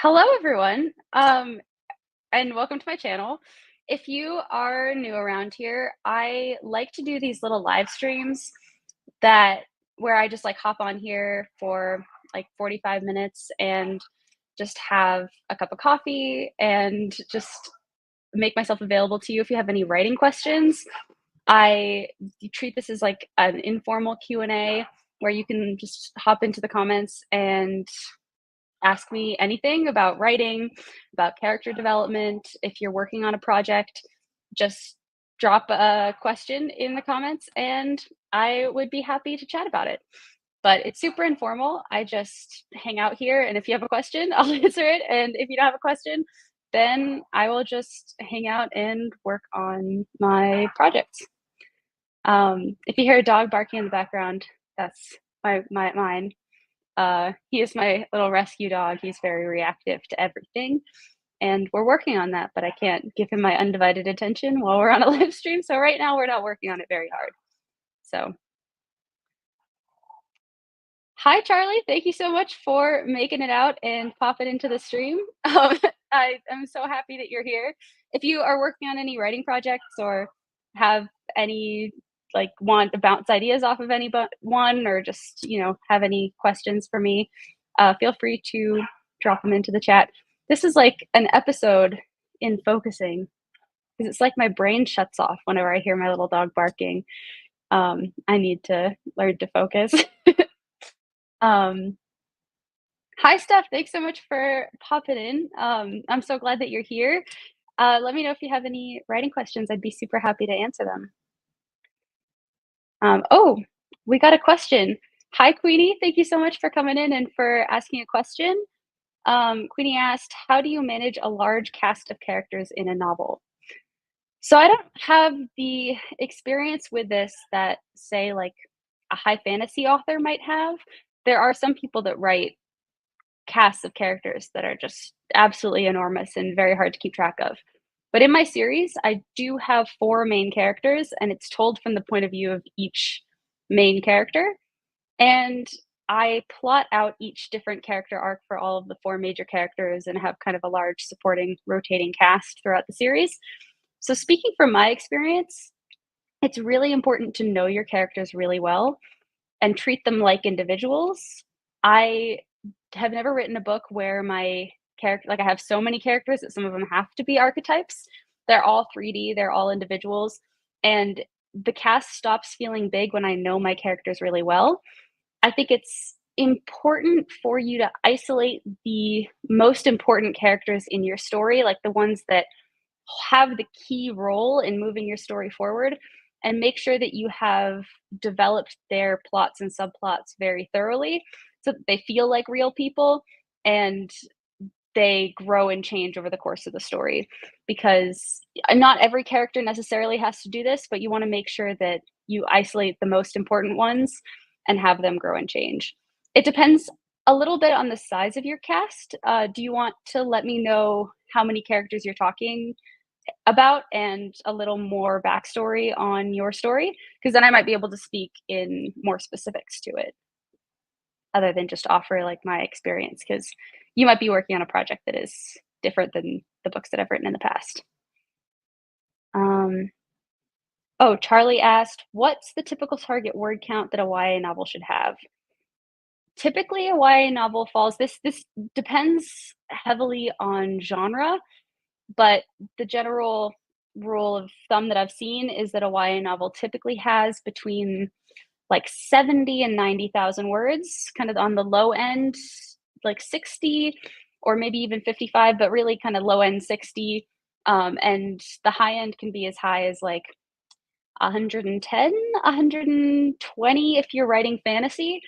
Hello, everyone, and welcome to my channel. If you are new around here, I like to do these little live streams that where I just like hop on here for like 45 minutes and just have a cup of coffee and just make myself available to you if you have any writing questions. I treat this as like an informal Q&A where you can just hop into the comments and ask me anything about writing, about character development. If you're working on a project, just drop a question in the comments and I would be happy to chat about it. But it's super informal. I just hang out here, and if you have a question, I'll answer it. And if you don't have a question, then I will just hang out and work on my projects. If you hear a dog barking in the background, that's mine. He is my little rescue dog. He's very reactive to everything, and we're working on that, but I can't give him my undivided attention while we're on a live stream. So right now we're not working on it very hard. So hi, Charlie. Thank you so much for making it out and popping into the stream. I am so happy that you're here. If you are working on any writing projects or have any want to bounce ideas off of anyone or just have any questions for me, feel free to drop them into the chat. This is like an episode in focusing because it's like my brain shuts off whenever I hear my little dog barking. I need to learn to focus. Hi, Steph. Thanks so much for popping in. I'm so glad that you're here. Let me know if you have any writing questions. I'd be super happy to answer them. Oh, we got a question. Hi, Queenie. Thank you so much for coming in and for asking a question. Queenie asked, how do you manage a large cast of characters in a novel? So I don't have the experience with this that, say, like a high fantasy author might have. There are some people that write casts of characters that are just absolutely enormous and very hard to keep track of. But in my series, I do have 4 main characters, and it's told from the point of view of each main character. And I plot out each different character arc for all of the 4 major characters and have kind of a large supporting rotating cast throughout the series. So speaking from my experience, it's really important to know your characters really well and treat them like individuals. I have never written a book where my character, like I have so many characters that some of them have to be archetypes. They're all 3D, they're all individuals, and the cast stops feeling big when I know my characters really well. I think it's important for you to isolate the most important characters in your story, like the ones that have the key role in moving your story forward, and make sure that you have developed their plots and subplots very thoroughly so that they feel like real people and they grow and change over the course of the story. Because not every character necessarily has to do this, but you want to make sure that you isolate the most important ones and have them grow and change. It depends a little bit on the size of your cast. Do you want to let me know how many characters you're talking about and a little more backstory on your story? Because then I might be able to speak in more specifics to it other than just offer like my experience, because you might be working on a project that is different than the books that I've written in the past. Oh, Charlie asked, what's the typical target word count that a YA novel should have? Typically, a YA novel falls, this depends heavily on genre, but the general rule of thumb that I've seen is that a YA novel typically has between like 70 and 90,000 words, kind of on the low end, like 60 or maybe even 55, but really kind of low end 60. And the high end can be as high as like 110, 120 if you're writing fantasy.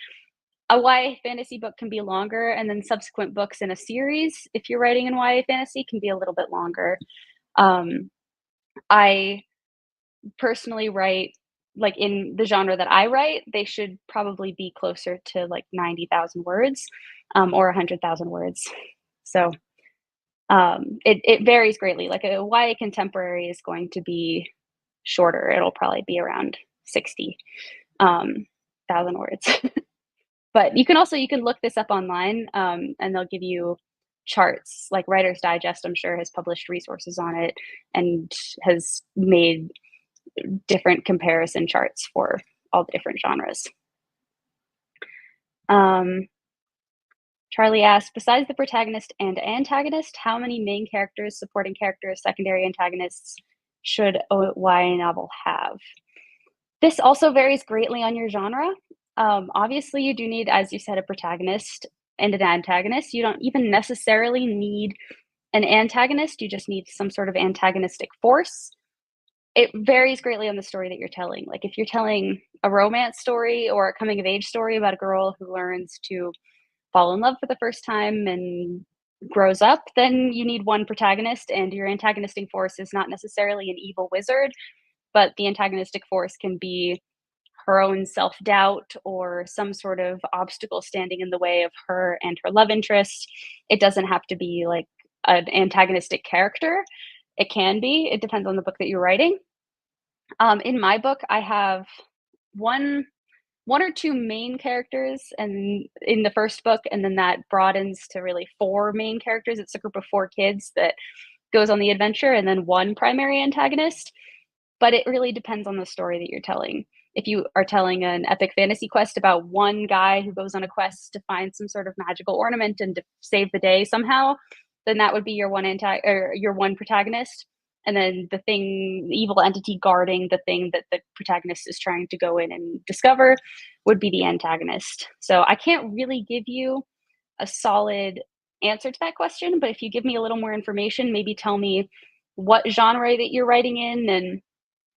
A YA fantasy book can be longer, and then subsequent books in a series, if you're writing in YA fantasy, can be a little bit longer. I personally write, like in the genre that I write, they should probably be closer to like 90,000 words or 100,000 words. So it varies greatly. Like a YA contemporary is going to be shorter. It'll probably be around 60,000 words. But you can look this up online, and they'll give you charts, like Writer's Digest, I'm sure, has published resources on it and has made different comparison charts for all the different genres. Charlie asked, besides the protagonist and antagonist, how many main characters, supporting characters, secondary antagonists should a YA novel have? This also varies greatly on your genre. Obviously, you do need, as you said, a protagonist and an antagonist. You don't even necessarily need an antagonist. You just need some sort of antagonistic force. It varies greatly on the story that you're telling. Like if you're telling a romance story or a coming of age story about a girl who learns to fall in love for the first time and grows up, then you need one protagonist, and your antagonistic force is not necessarily an evil wizard, but the antagonistic force can be her own self-doubt or some sort of obstacle standing in the way of her and her love interest. It doesn't have to be like an antagonistic character. It can be. It depends on the book that you're writing. In my book, I have one or two main characters and in the first book, and then that broadens to really 4 main characters. It's a group of 4 kids that goes on the adventure, and then one primary antagonist. But it really depends on the story that you're telling. If you are telling an epic fantasy quest about one guy who goes on a quest to find some sort of magical ornament and to save the day somehow, then that would be your one protagonist. And then the evil entity guarding the thing that the protagonist is trying to go in and discover would be the antagonist. So I can't really give you a solid answer to that question, but if you give me a little more information, maybe tell me what genre that you're writing in and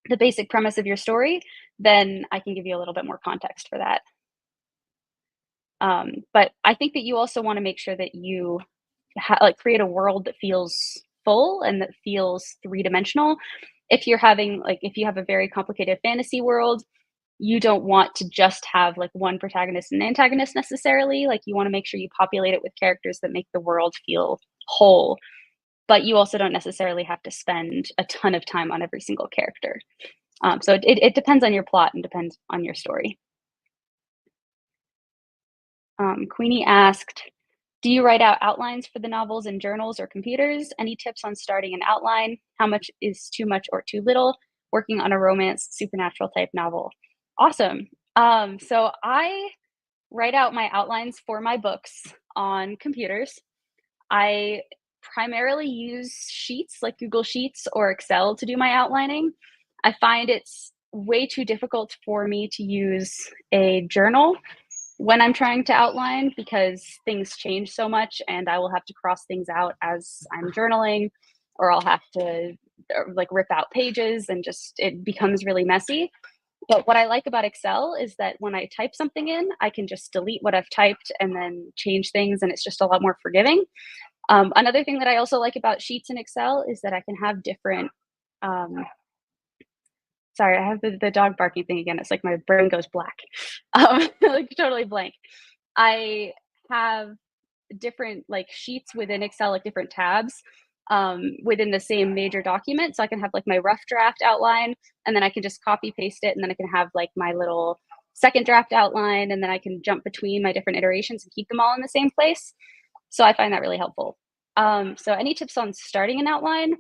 the basic premise of your story, then I can give you a little bit more context for that. But I think that you also want to make sure that you create a world that feels full and that feels 3-dimensional. If you have a very complicated fantasy world, you don't want to just have like one protagonist and antagonist necessarily. Like you want to make sure you populate it with characters that make the world feel whole, but you also don't necessarily have to spend a ton of time on every single character. So it depends on your plot and depends on your story. Queenie asked, do you write out outlines for the novels in journals or computers? Any tips on starting an outline? How much is too much or too little? Working on a romance, supernatural type novel. Awesome. So I write out my outlines for my books on computers. I primarily use Sheets like Google Sheets or Excel to do my outlining. I find it's way too difficult for me to use a journal when I'm trying to outline because things change so much and I will have to cross things out as I'm journaling, or I'll have to like rip out pages and just it becomes really messy. But what I like about Excel is that when I type something in, I can just delete what I've typed and then change things, and it's just a lot more forgiving. Another thing that I also like about Sheets in Excel is that I can have different sorry, I have the dog barking thing again. It's like my brain goes black. Like totally blank. I have different like sheets within Excel, like different tabs within the same major document. So I can have like my rough draft outline, and then I can just copy paste it, and then I can have like my little second draft outline, and then I can jump between my different iterations and keep them all in the same place. So I find that really helpful. So any tips on starting an outline?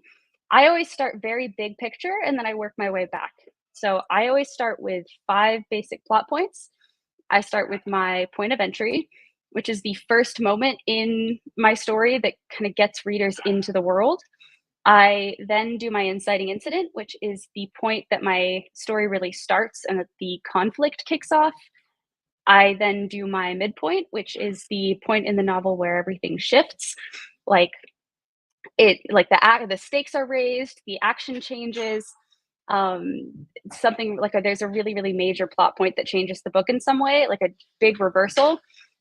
I always start very big picture and then I work my way back. So I always start with 5 basic plot points. I start with my point of entry, which is the first moment in my story that kind of gets readers into the world. I then do my inciting incident, which is the point that my story really starts and that the conflict kicks off. I then do my midpoint, which is the point in the novel where everything shifts. Like the stakes are raised, the action changes, something like there's a really, really major plot point that changes the book in some way, like a big reversal.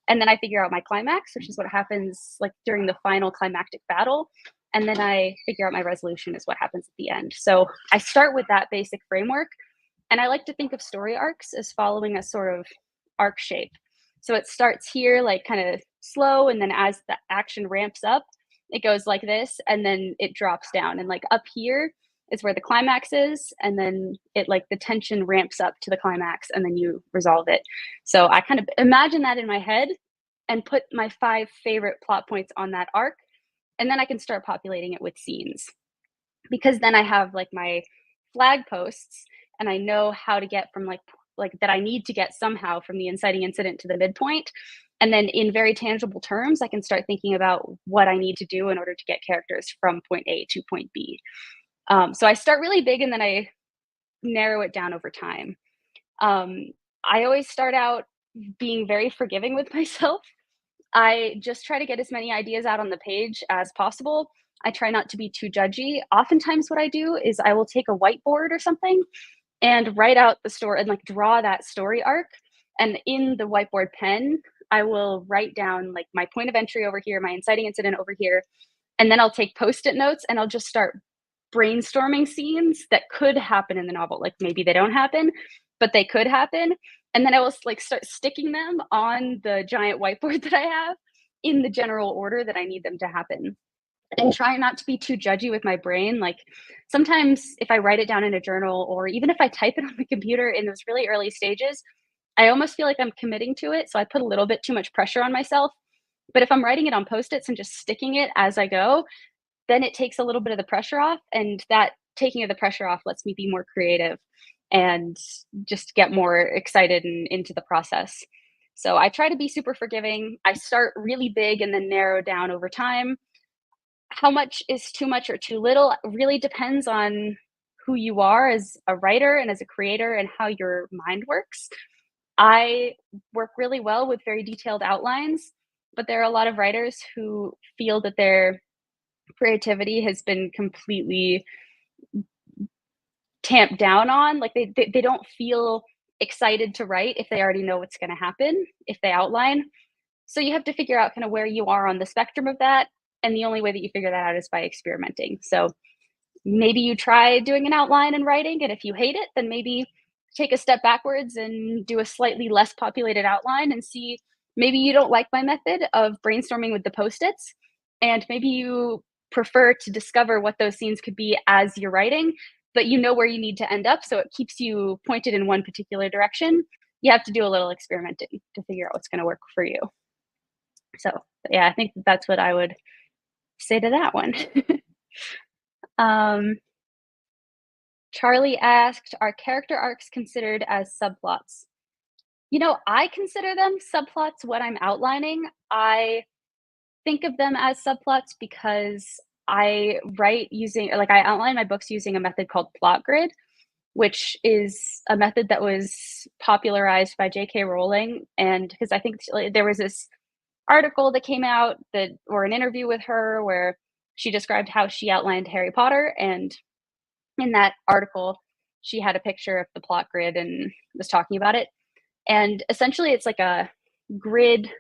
And then I figure out my climax, which is what happens like during the final climactic battle. And then I figure out my resolution is what happens at the end. So I start with that basic framework. And I like to think of story arcs as following a sort of arc shape. So it starts here, like kind of slow. And then as the action ramps up, it goes like this, and then it drops down. And like up here is where the climax is. And then it like the tension ramps up to the climax and then you resolve it. So I kind of imagine that in my head and put my 5 favorite plot points on that arc. and then I can start populating it with scenes. Because then I have like my flag posts and I know how to get from like that I need to get somehow from the inciting incident to the midpoint. And then in very tangible terms, I can start thinking about what I need to do in order to get characters from point A to point B. So I start really big and then I narrow it down over time. Um, I always start out being very forgiving with myself. I just try to get as many ideas out on the page as possible. I try not to be too judgy. Oftentimes, what I do is I will take a whiteboard or something and write out the story and like draw that story arc. And in the whiteboard pen, I will write down like my point of entry over here, my inciting incident over here. And then I'll take post-it notes and I'll just start brainstorming scenes that could happen in the novel. Like maybe they don't happen, but they could happen. And then I will like start sticking them on the giant whiteboard that I have in the general order that I need them to happen. And try not to be too judgy with my brain. Like sometimes if I write it down in a journal or even if I type it on the computer in those really early stages, I almost feel like I'm committing to it. So I put a little bit too much pressure on myself. But if I'm writing it on post-its and just sticking it as I go, then it takes a little bit of the pressure off, and that taking of the pressure off lets me be more creative and just get more excited and into the process. So I try to be super forgiving. I start really big and then narrow down over time. How much is too much or too little really depends on who you are as a writer and as a creator and how your mind works. I work really well with very detailed outlines, but there are a lot of writers who feel that their creativity has been completely tamped down on. Like they don't feel excited to write if they already know what's going to happen if they outline. So you have to figure out kind of where you are on the spectrum of that. And the only way that you figure that out is by experimenting. So maybe you try doing an outline and writing, and if you hate it, then maybe take a step backwards and do a slightly less populated outline and see, maybe you don't like my method of brainstorming with the post-its, and maybe you prefer to discover what those scenes could be as you're writing, but you know where you need to end up, so it keeps you pointed in one particular direction. You have to do a little experimenting to figure out what's going to work for you. So yeah, I think that's what I would say to that one. um, Charlie asked, are character arcs considered as subplots? You know, I consider them subplots when I'm outlining. I think of them as subplots because I write using, like, I outline my books using a method called plot grid, which is a method that was popularized by J.K. Rowling. And because I think there was this article that came out that, or an interview with her, where she described how she outlined Harry Potter. And in that article, she had a picture of the plot grid and was talking about it. And essentially, it's like a grid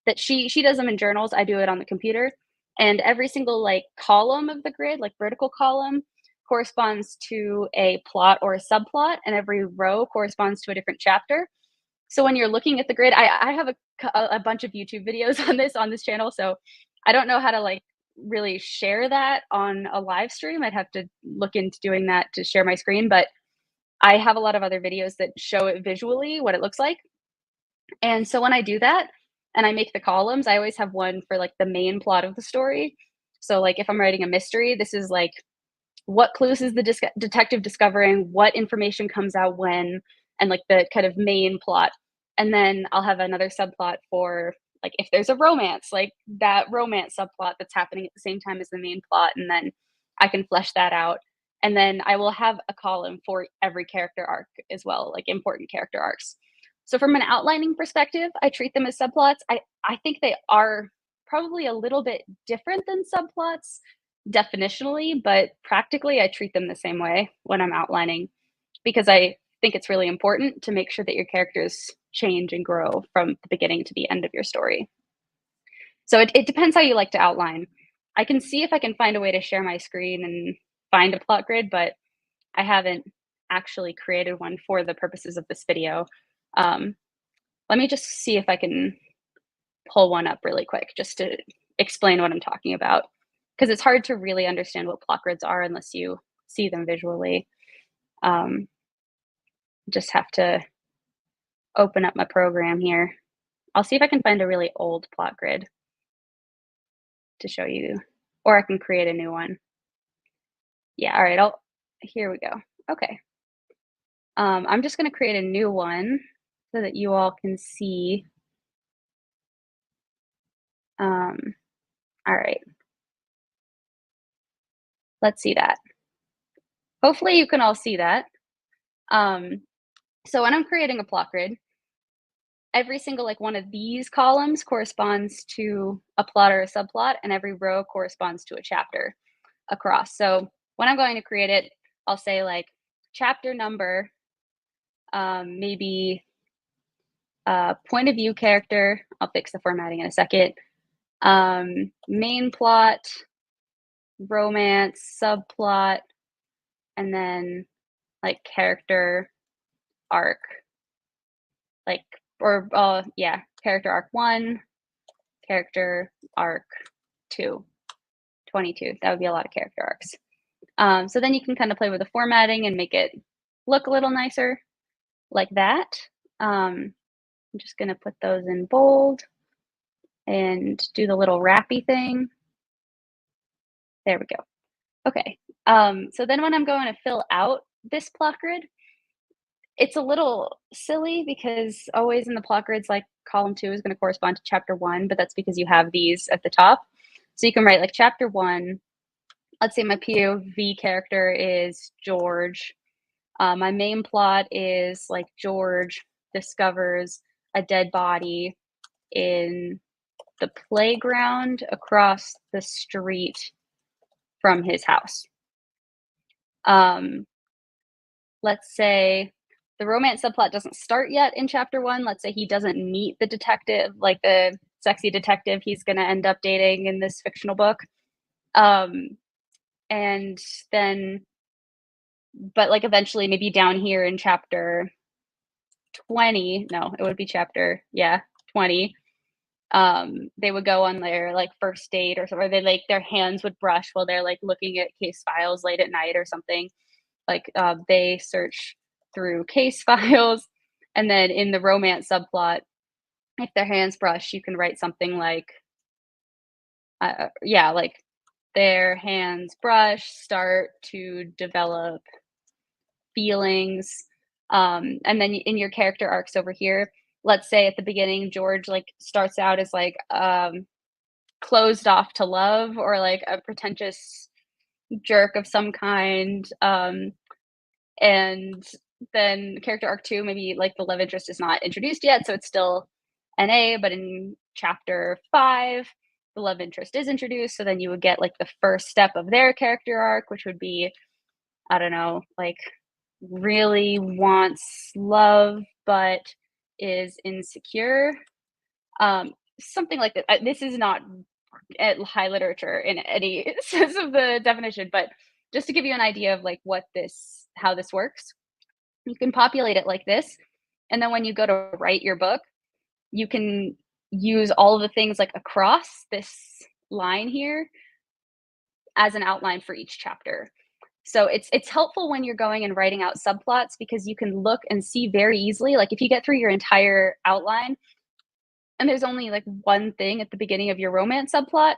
that she does them in journals. I do it on the computer. And every single like column of the grid, like vertical column, corresponds to a plot or a subplot, and every row corresponds to a different chapter. So when you're looking at the grid, I have a bunch of YouTube videos on this channel, so I don't know how to like really share that on a live stream. I'd have to look into doing that to share my screen, but I have a lot of other videos that show it visually what it looks like. And so when I do that and I make the columns, I always have one for like the main plot of the story. So like if I'm writing a mystery, this is like what clues is the detective discovering, what information comes out when, and like the kind of main plot. And then I'll have another subplot for like if there's a romance, like that romance subplot that's happening at the same time as the main plot, and then I can flesh that out. And then I will have a column for every character arc as well, like important character arcs. So from an outlining perspective, I treat them as subplots. I think they are probably a little bit different than subplots definitionally, but practically I treat them the same way when I'm outlining, because I think it's really important to make sure that your characters change and grow from the beginning to the end of your story. So it depends how you like to outline. I can see if I can find a way to share my screen and find a plot grid, but I haven't actually created one for the purposes of this video. Let me just see if I can pull one up really quick just to explain what I'm talking about, because it's hard to really understand what plot grids are unless you see them visually. Just have to open up my program here. I'll see if I can find a really old plot grid to show you. or I can create a new one. Yeah, all right, here we go. Okay. I'm just gonna create a new one so that you all can see. Um, all right, let's see that. Hopefully you can all see that. Um, so when I'm creating a plot grid, every single like one of these columns corresponds to a plot or a subplot, and every row corresponds to a chapter across. So when I'm going to create it, I'll say like chapter number, maybe point of view character. I'll fix the formatting in a second. Main plot, romance, subplot, and then like character arc, like, or yeah, character arc 1, character arc 2, 22. That would be a lot of character arcs. So then you can kind of play with the formatting and make it look a little nicer like that. I'm just going to put those in bold and do the little wrappy thing. There we go. Okay. So then when I'm going to fill out this plot grid, it's a little silly because always in the plot grids, like column 2 is going to correspond to chapter 1, but that's because you have these at the top. So you can write like chapter 1. Let's say my POV character is George. My main plot is like George discovers a dead body in the playground across the street from his house. Let's say the romance subplot doesn't start yet in chapter 1. Let's say he doesn't meet the detective, like the sexy detective he's going to end up dating in this fictional book. And then, but like eventually maybe down here in chapter 20, no, it would be chapter, 20. They would go on their like first date or something, or they like their hands would brush while they're like looking at case files late at night or something. Like they search through case files, and then in the romance subplot, if their hands brush, you can write something like, like their hands brush, start to develop feelings. And then in your character arcs over here, let's say at the beginning, George like starts out as like closed off to love, or like a pretentious jerk of some kind. And then character arc 2, maybe like the love interest is not introduced yet, so it's still NA, but in chapter 5, the love interest is introduced, so then you would get like the first step of their character arc, which would be, I don't know, like really wants love but is insecure. Something like that. This is not at high literature in any sense of the definition, but just to give you an idea of like how this works, you can populate it like this, and then when you go to write your book, you can use all of the things like across this line here as an outline for each chapter. So it's helpful when you're going and writing out subplots, because you can look and see very easily, like if you get through your entire outline and there's only like one thing at the beginning of your romance subplot,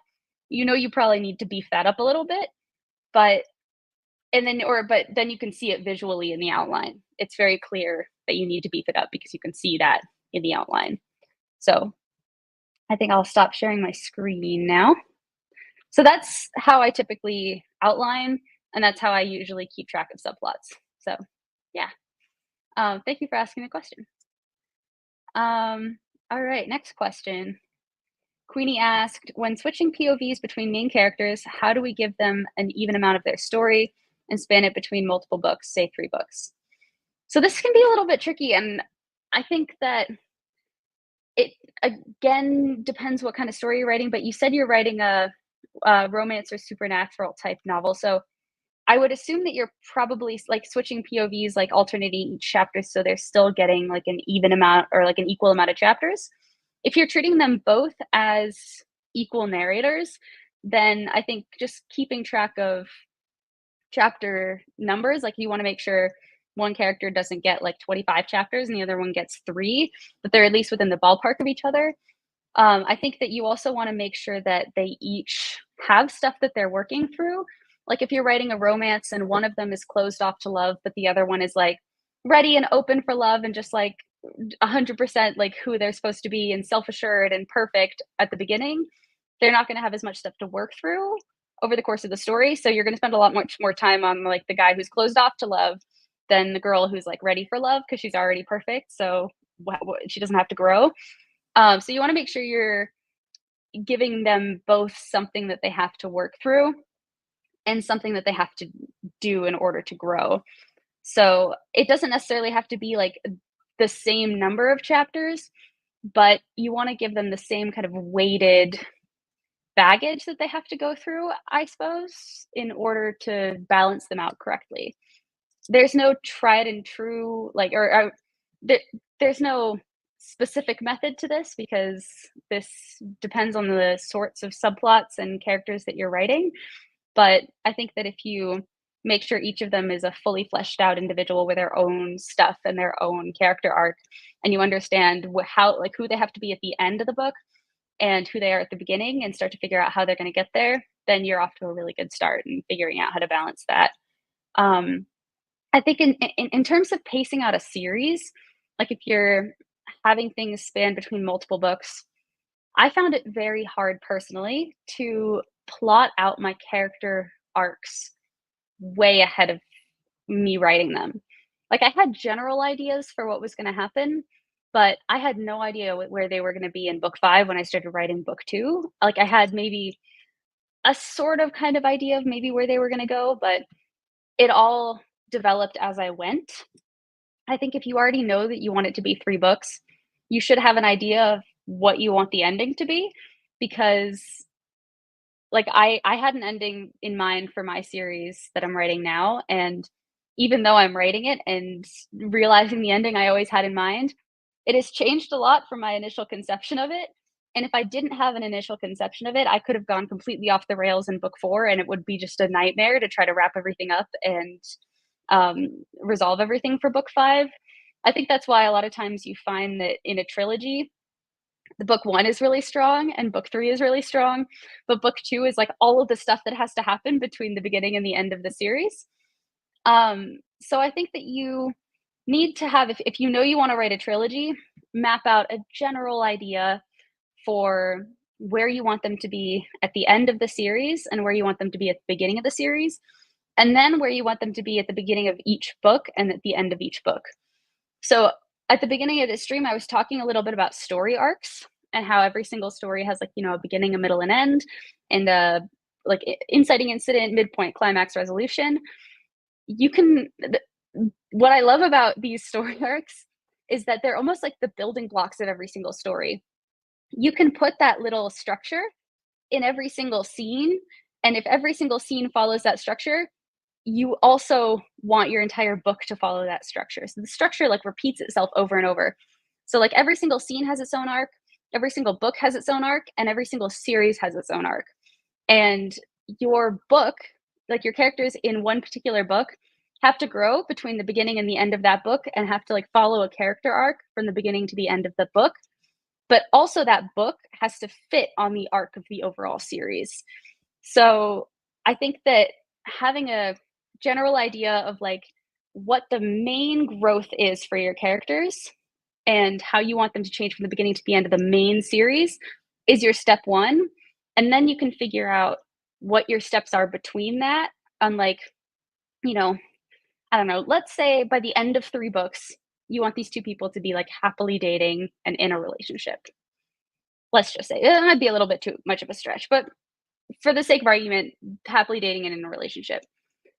you probably need to beef that up a little bit, but then you can see it visually in the outline. It's very clear that you need to beef it up because you can see that in the outline. So I think I'll stop sharing my screen now. So that's how I typically outline, and that's how I usually keep track of subplots. So yeah, thank you for asking the question. All right, next question. Queenie asked, when switching POVs between main characters, how do we give them an even amount of their story and span it between multiple books, say 3 books? So this can be a little bit tricky, and I think that it, again, depends what kind of story you're writing, but you said you're writing a romance or supernatural type novel. So I would assume that you're probably like switching POVs, like alternating each chapter, so they're still getting like an even amount or like an equal amount of chapters. If you're treating them both as equal narrators, then I think just keeping track of chapter numbers, like you want to make sure one character doesn't get like 25 chapters and the other one gets 3, but they're at least within the ballpark of each other. I think that you also want to make sure that they each have stuff that they're working through. Like if you're writing a romance and one of them is closed off to love, but the other one is like ready and open for love and just like 100% like who they're supposed to be and self-assured and perfect at the beginning, they're not going to have as much stuff to work through over the course of the story. So you're going to spend a lot much more time on like the guy who's closed off to love than the girl who's like ready for love because she's already perfect. So she doesn't have to grow. So you want to make sure you're giving them both something that they have to work through and something that they have to do in order to grow. So it doesn't necessarily have to be like the same number of chapters, but you want to give them the same kind of weighted baggage that they have to go through, I suppose, in order to balance them out correctly. There's no tried and true, like, there's no specific method to this because this depends on the sorts of subplots and characters that you're writing. But I think that if you make sure each of them is a fully fleshed out individual with their own stuff and their own character arc, and you understand how, like, who they have to be at the end of the book and who they are at the beginning and start to figure out how they're going to get there, then you're off to a really good start in figuring out how to balance that. I think in terms of pacing out a series, like if you're having things span between multiple books, I found it very hard personally to plot out my character arcs way ahead of me writing them. Like I had general ideas for what was going to happen, but I had no idea where they were going to be in book 5 when I started writing book 2. Like I had maybe a sort of kind of idea of maybe where they were going to go, but it all developed as I went. I think if you already know that you want it to be 3 books, you should have an idea of what you want the ending to be, because like I had an ending in mind for my series that I'm writing now, and even though I'm writing it and realizing the ending I always had in mind, it has changed a lot from my initial conception of it. And if I didn't have an initial conception of it, I could have gone completely off the rails in book 4, and it would be just a nightmare to try to wrap everything up and resolve everything for book 5. I think that's why a lot of times you find that in a trilogy, the book 1 is really strong and book 3 is really strong, but book 2 is like all of the stuff that has to happen between the beginning and the end of the series. So I think that you need to have, if you know you want to write a trilogy, map out a general idea for where you want them to be at the end of the series and where you want them to be at the beginning of the series, and then where you want them to be at the beginning of each book and at the end of each book. So at the beginning of this stream, I was talking a little bit about story arcs and how every single story has like, a beginning, a middle, and end, and like inciting incident, midpoint, climax, resolution. What I love about these story arcs is that they're almost like the building blocks of every single story. You can put that little structure in every single scene, and if every single scene follows that structure, you also want your entire book to follow that structure. So the structure like repeats itself over and over. So like every single scene has its own arc, every single book has its own arc, and every single series has its own arc. And your book, like your characters in one particular book, have to grow between the beginning and the end of that book and have to like follow a character arc from the beginning to the end of the book. But also that book has to fit on the arc of the overall series. So I think that having a general idea of like what the main growth is for your characters and how you want them to change from the beginning to the end of the main series is your step 1. And then you can figure out what your steps are between that. Unlike, I don't know, let's say by the end of 3 books, you want these 2 people to be like happily dating and in a relationship. Let's just say it might be a little bit too much of a stretch, but for the sake of argument, happily dating and in a relationship.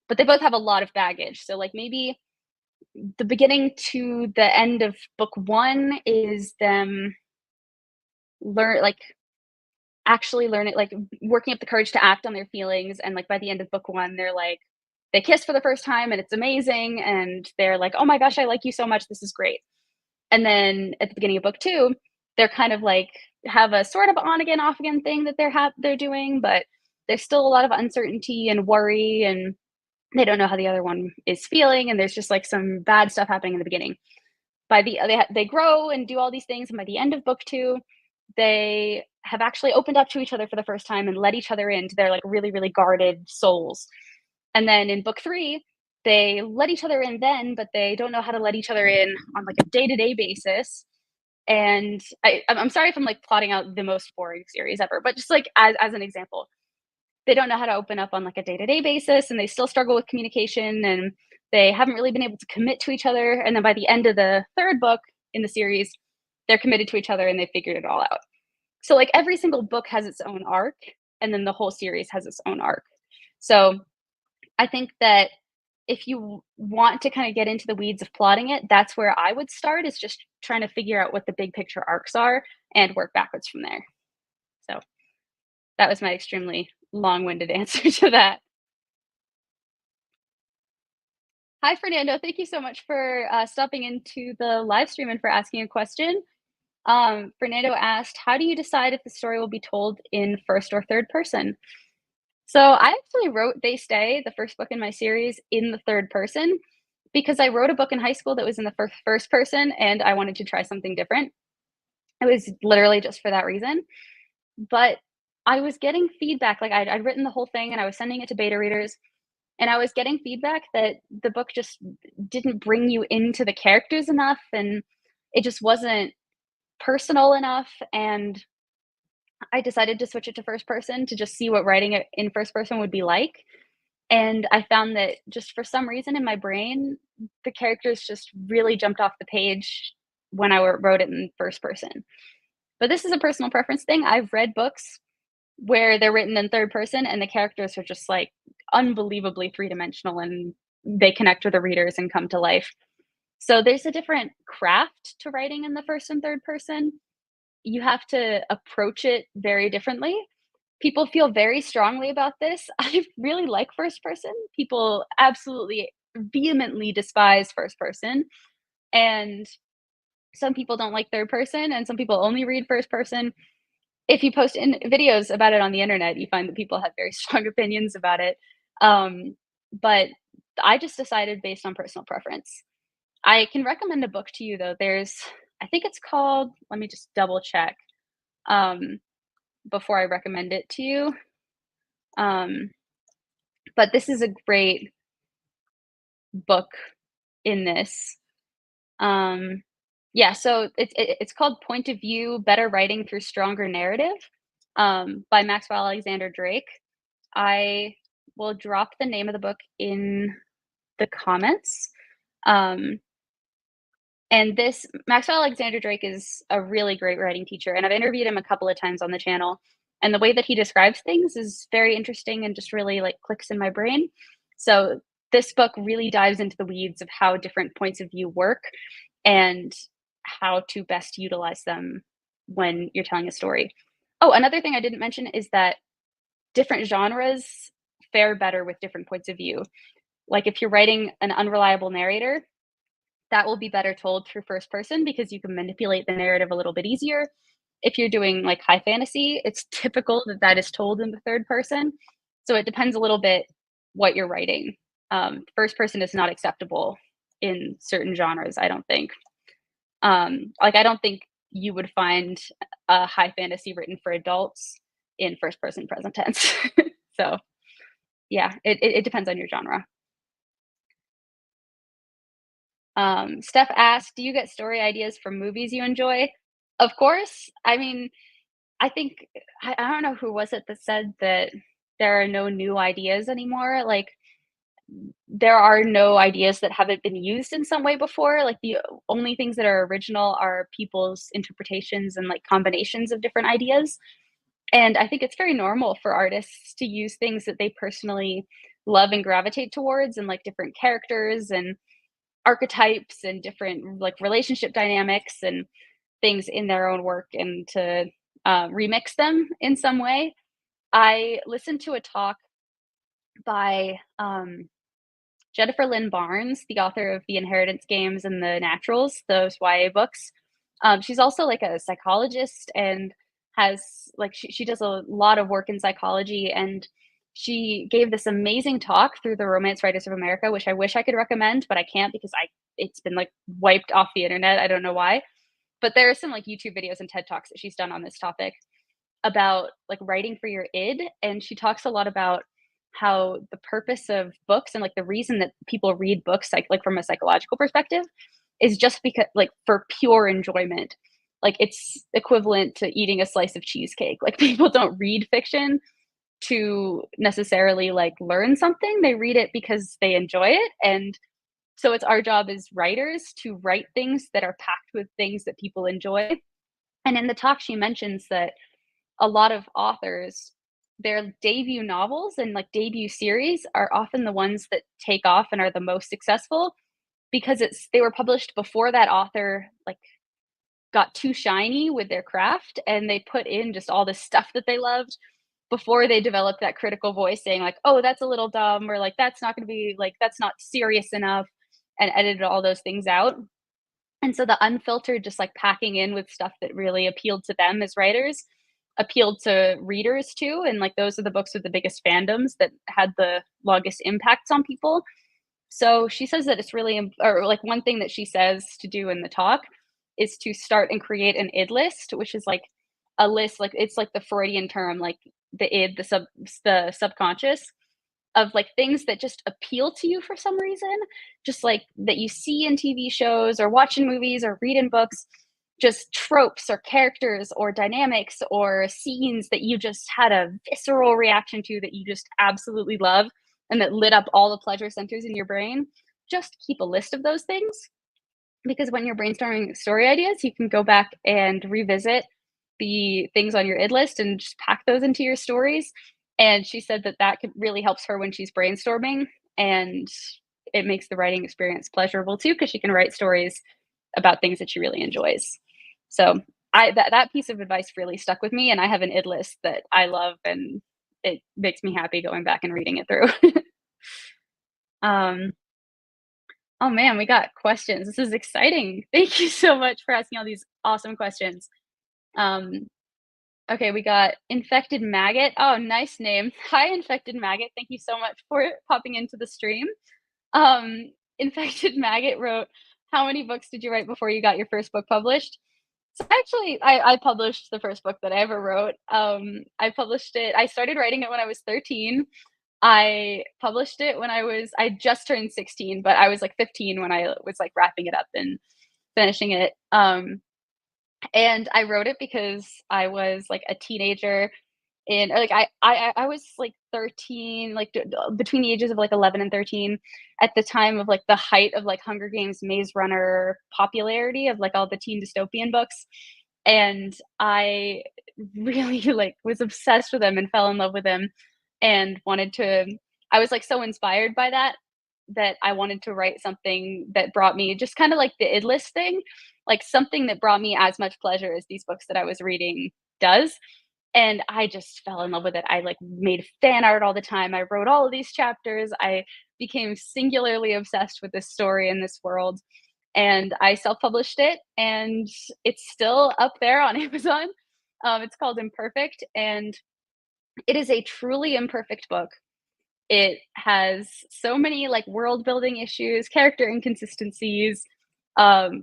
But they both have a lot of baggage. So like maybe the beginning to the end of book 1 is them actually learning, like working up the courage to act on their feelings. And like by the end of book 1, they're like, they kiss for the first time and it's amazing. And they're like, oh my gosh, I like you so much. This is great. And then at the beginning of book 2, they're kind of like have a sort of on again, off again thing that they're doing, but there's still a lot of uncertainty and worry, and they don't know how the other one is feeling, and there's just like some bad stuff happening in the beginning. They grow and do all these things, and by the end of book 2, they have actually opened up to each other for the first time and let each other into their like really, really guarded souls. And then in book 3, they let each other in then, but they don't know how to let each other in on like a day-to-day basis. And I'm sorry if I'm like plotting out the most boring series ever, but just like as an example, they don't know how to open up on like a day-to-day basis, and they still struggle with communication, and they haven't really been able to commit to each other. And then by the end of the 3rd book in the series, they're committed to each other and they figured it all out. So like every single book has its own arc, and then the whole series has its own arc. So I think that if you want to kind of get into the weeds of plotting it, that's where I would start, is just trying to figure out what the big picture arcs are and work backwards from there. So that was my extremely long-winded answer to that. Hi, Fernando. Thank you so much for stopping into the live stream and for asking a question. Fernando asked, how do you decide if the story will be told in first or third person? So I actually wrote They Stay, the first book in my series, in the third person because I wrote a book in high school that was in the first person and I wanted to try something different. It was literally just for that reason. But I was getting feedback, like I'd written the whole thing and I was sending it to beta readers, and I was getting feedback that the book just didn't bring you into the characters enough, and it just wasn't personal enough. And I decided to switch it to first person to just see what writing it in first person would be like. And I found that just for some reason in my brain, the characters just really jumped off the page when I wrote it in first person. But this is a personal preference thing. I've read books where they're written in third person and the characters are just like unbelievably three-dimensional and they connect with the readers and come to life. So there's a different craft to writing in the first and third person. You have to approach it very differently. People feel very strongly about this. I really like first person. People absolutely vehemently despise first person. And some people don't like third person, and some people only read first person. If you post in videos about it on the internet, you find that people have very strong opinions about it. But I just decided based on personal preference. I can recommend a book to you though. I think it's called, let me just double check before I recommend it to you. But this is a great book in this. Yeah, so it's called Point of View: Better Writing Through Stronger Narrative, by Maxwell Alexander Drake. I will drop the name of the book in the comments. And this Maxwell Alexander Drake is a really great writing teacher, and I've interviewed him a couple of times on the channel. And the way that he describes things is very interesting and just really like clicks in my brain. So this book really dives into the weeds of how different points of view work and how to best utilize them when you're telling a story. Oh, another thing I didn't mention is that different genres fare better with different points of view. Like if you're writing an unreliable narrator, that will be better told through first person because you can manipulate the narrative a little bit easier. If you're doing like high fantasy, it's typical that that is told in the third person. So it depends a little bit what you're writing. First person is not acceptable in certain genres, I don't think. Like I don't think you would find a high fantasy written for adults in first person present tense. So yeah, it depends on your genre. Steph asked, do you get story ideas from movies you enjoy? Of course. I mean, I think I don't know who was it that said that there are no new ideas anymore. Like there are no ideas that haven't been used in some way before. Like the only things that are original are people's interpretations and like combinations of different ideas. And I think it's very normal for artists to use things that they personally love and gravitate towards, and like different characters and archetypes and different like relationship dynamics and things in their own work, and to remix them in some way. I listened to a talk by Jennifer Lynn Barnes, the author of The Inheritance Games and The Naturals, those YA books. She's also like a psychologist and has like she does a lot of work in psychology, and she gave this amazing talk through the Romance Writers of America, which I wish I could recommend, but I can't because it's been like wiped off the internet. I don't know why. But there are some like YouTube videos and TED Talks that she's done on this topic. about like writing for your id, and she talks a lot about how the purpose of books and like the reason that people read books like from a psychological perspective is just because like for pure enjoyment. Like it's equivalent to eating a slice of cheesecake. Like people don't read fiction to necessarily like learn something. They read it because they enjoy it. And so it's our job as writers to write things that are packed with things that people enjoy. And in the talk, she mentions that a lot of authors, their debut novels and like debut series are often the ones that take off and are the most successful because they were published before that author like got too shiny with their craft, and they put in just all this stuff that they loved before they developed that critical voice saying like, oh, that's a little dumb, or like that's not going to be like that's not serious enough, and edited all those things out. And so the unfiltered, just like packing in with stuff that really appealed to them as writers, appealed to readers too. And like those are the books with the biggest fandoms that had the longest impacts on people. So she says that it's really, or like one thing that she says to do in the talk is to start and create an id list, which is like a list, like it's like the Freudian term, like the id, the subconscious of like things that just appeal to you for some reason, just like that you see in TV shows or watch in movies or read in books, just tropes or characters or dynamics or scenes that you just had a visceral reaction to that you just absolutely love and that lit up all the pleasure centers in your brain. Just keep a list of those things, because when you're brainstorming story ideas, you can go back and revisit the things on your id list and just pack those into your stories. And she said that that really helps her when she's brainstorming, and it makes the writing experience pleasurable too, because she can write stories about things that she really enjoys. So that piece of advice really stuck with me, and I have an id list that I love, and it makes me happy going back and reading it through. um, oh man, we got questions. This is exciting. Thank you so much for asking all these awesome questions. Um, okay, we got Infected Maggot. Oh, nice name. Hi, Infected Maggot. Thank you so much for popping into the stream. Infected Maggot wrote, how many books did you write before you got your first book published? So actually, I published the first book that I ever wrote. I published it. I started writing it when I was 13. I published it when I just turned 16, but I was like 15 when I was like wrapping it up and finishing it. And I wrote it because I was like a teenager in, or like I was like 13, like between the ages of like 11 and 13 at the time of like the height of like Hunger Games Maze Runner popularity of like all the teen dystopian books. And I really like was obsessed with them and fell in love with them and wanted to, I was like so inspired by that that I wanted to write something that brought me just kind of like the id list thing, like something that brought me as much pleasure as these books that I was reading does. And I just fell in love with it. I like made fan art all the time. I wrote all of these chapters. I became singularly obsessed with this story and this world. And I self-published it, and it's still up there on Amazon. It's called Imperfect, and it is a truly imperfect book. It has so many like world building issues, character inconsistencies,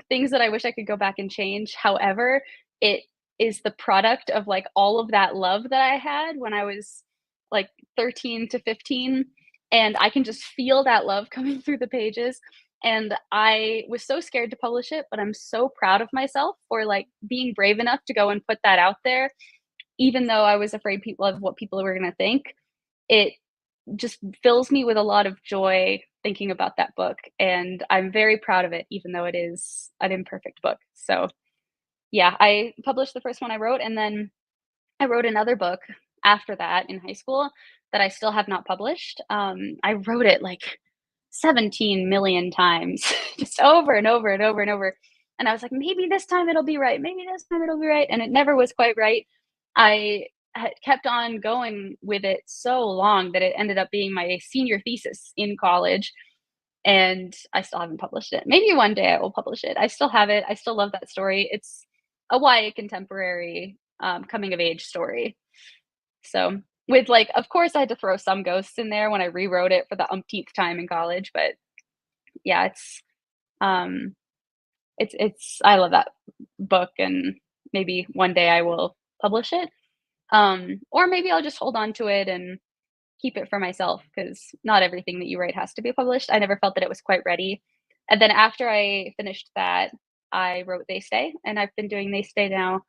things that I wish I could go back and change. However, it is the product of like all of that love that I had when I was like 13 to 15. And I can just feel that love coming through the pages. And I was so scared to publish it, but I'm so proud of myself for like being brave enough to go and put that out there, even though I was afraid people of what people were going to think. It just fills me with a lot of joy thinking about that book, and I'm very proud of it, even though it is an imperfect book. So yeah, I published the first one I wrote, and then I wrote another book after that in high school that I still have not published. I wrote it like 17 million times, just over and over and over and over. And I was like, maybe this time it'll be right. Maybe this time it'll be right. And it never was quite right. I had kept on going with it so long that it ended up being my senior thesis in college. And I still haven't published it. Maybe one day I will publish it. I still have it. I still love that story. It's a YA contemporary coming of age story. So with like, of course, I had to throw some ghosts in there when I rewrote it for the umpteenth time in college. But yeah, um, it's I love that book, and maybe one day I will publish it. Or maybe I'll just hold on to it and keep it for myself because not everything that you write has to be published. I never felt that it was quite ready. And then after I finished that, I wrote They Stay, and I've been doing They Stay now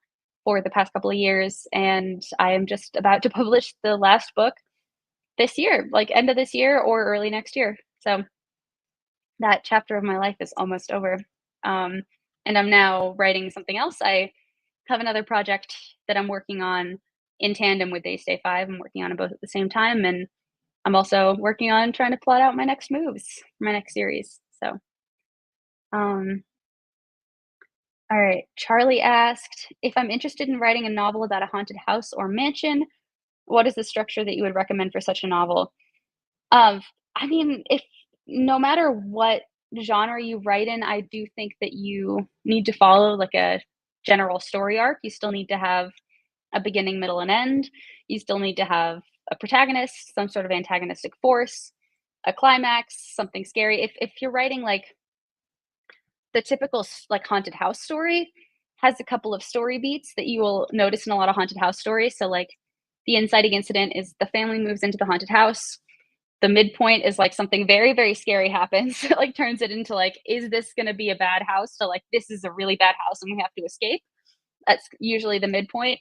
for the past couple of years. And I am just about to publish the last book this year, like end of this year or early next year. So that chapter of my life is almost over. Um, and I'm now writing something else. I have another project that I'm working on in tandem with They Stay 5. I'm working on them both at the same time. And I'm also working on trying to plot out my next moves for my next series. So, um, all right. Charlie asked if I'm interested in writing a novel about a haunted house or mansion. What is the structure that you would recommend for such a novel? Um, I mean, if no matter what genre you write in, I do think that you need to follow like a general story arc. You still need to have a beginning, middle, and end. You still need to have a protagonist, some sort of antagonistic force, a climax, something scary. If you're writing like the typical like haunted house story has a couple of story beats that you will notice in a lot of haunted house stories. So like the inciting incident is the family moves into the haunted house. The midpoint is like something very, very scary happens. It like turns it into like, is this going to be a bad house? So like, this is a really bad house and we have to escape. That's usually the midpoint.